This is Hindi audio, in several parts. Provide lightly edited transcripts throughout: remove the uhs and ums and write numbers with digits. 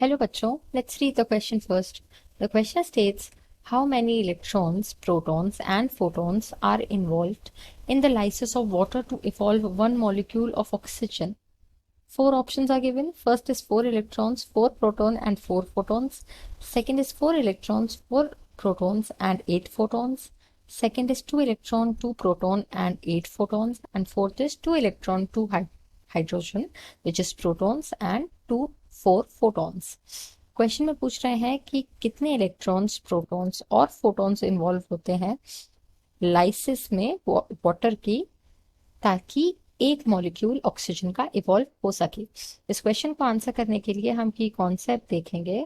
Hello bachcho, let's read the question first. The question states, how many electrons, protons and photons are involved in the lysis of water to evolve one molecule of oxygen? Four options are given. First is 4 electrons, 4 proton and 4 photons. Second is 4 electrons, 4 protons and 8 photons. Second is 2 electron, 2 proton and 8 photons. And fourth is 2 electron, 2 hydrogen, which is protons and 2 4 photons. Question में पूछ रहे हैं कि कितने इलेक्ट्रॉन्स, प्रोटॉन्स और फोटॉन्स इन्वॉल्व होते हैं लाइसिस में वाटर की, ताकि एक मॉलिक्यूल ऑक्सीजन का इवॉल्व हो सके। इस क्वेश्चन को आंसर करने के लिए हम की कॉन्सेप्ट देखेंगे,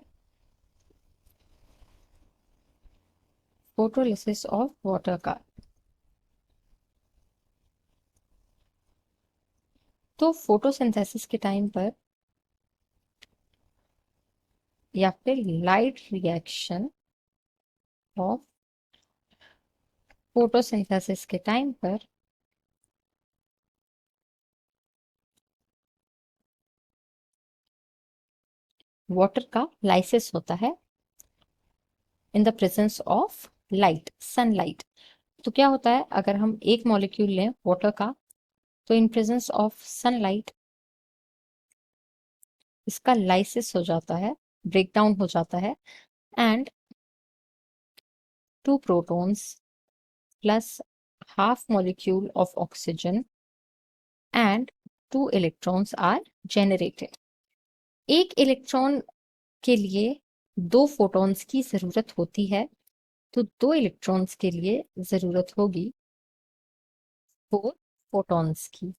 फोटोलिसिस ऑफ वाटर का। तो फोटोसिंथेसिस के टाइम पर या फिर लाइट रिएक्शन ऑफ फोटोसिंथेसिस के टाइम पर वाटर का लाइसिस होता है in the presence of light, sunlight. तो क्या होता है, अगर हम एक मॉलिक्यूल लें वाटर का, तो इन प्रेजेंस ऑफ सनलाइट इसका लाइसिस हो जाता है, ब्रेकडाउन हो जाता है, and 2 protons plus half molecule of oxygen and 2 electrons are generated. एक इलेक्ट्रॉन के लिए 2 फोटॉन्स की जरूरत होती है, तो 2 इलेक्ट्रॉन्स के लिए जरूरत होगी 4 फोटॉन्स की।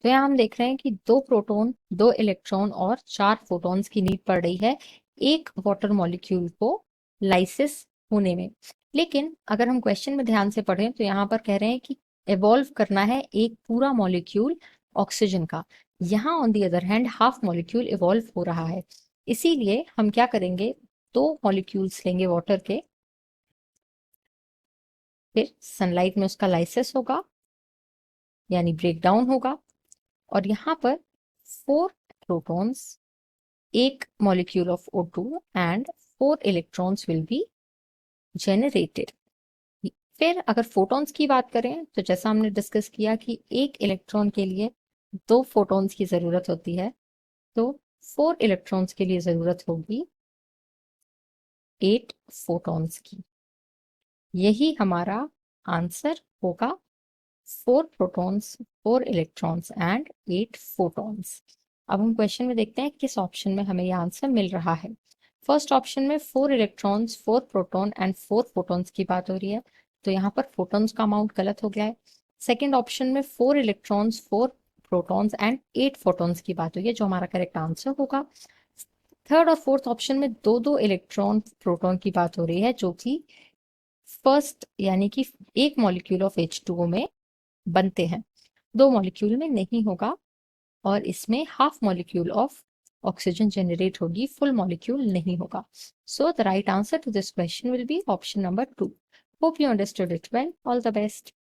तो यहाँ हम देख रहे हैं कि 2 प्रोटॉन, 2 इलेक्ट्रॉन और 4 फोटॉन्स की नीड पड़ रही है एक वाटर मॉलिक्यूल को लाइसिस होने में। लेकिन अगर हम क्वेश्चन में ध्यान से पढ़ें तो यहाँ पर कह रहे हैं कि एवॉल्व करना है एक पूरा मॉलिक्यूल ऑक्सीजन का। यहाँ on the other hand half molecule evolve हो रहा है। इसीलिए हम क्या करेंगे, 2 मॉलिक्यूल्स लेंगे वाटर के, फिर सनलाइट में उसका लाइसिस होगा यानी ब्रेकडाउन होगा, और यहाँ पर 4 प्रोटॉन्स, एक molecule of O2 and 4 electrons will be generated. फिर अगर फोटॉन्स की बात करें तो जैसा हमने डिस्कस किया कि एक इलेक्ट्रॉन के लिए 2 फोटॉन्स की जरूरत होती है, तो 4 इलेक्ट्रॉन्स के लिए जरूरत होगी 8 फोटॉन्स की। यही हमारा आंसर होगा, 4 प्रोटॉन्स, 4 इलेक्ट्रॉन्स एंड 8 फोटॉन्स। अब हम क्वेश्चन में देखते हैं किस ऑप्शन में हमें यह आंसर मिल रहा है। फर्स्ट ऑप्शन में 4 इलेक्ट्रॉन्स, 4 प्रोटॉन एंड 4 फोटॉन्स की बात हो रही है, तो यहाँ पर फोटॉन्स का अमाउंट गलत हो गया है। सेकेंड ऑप्शन में 4 इलेक्ट्रॉन्स, 4 प्रोटॉन्स एंड 8 फोटॉन्स की बात हुई है, जो हमारा करेक्ट आंसर होगा। थर्ड और फोर्थ ऑप्शन में 2 इलेक्ट्रॉन प्रोटॉन की बात हो रही है, जो कि फर्स्ट यानी कि एक मॉलिक्यूल ऑफ H2O में बनते हैं, 2 मॉलिक्यूल में नहीं होगा, और इसमें half molecule of oxygen generate होगी, फुल मॉलिक्यूल नहीं होगा। So the right answer to this question will be option number 2। Hope you understood it well. All the best.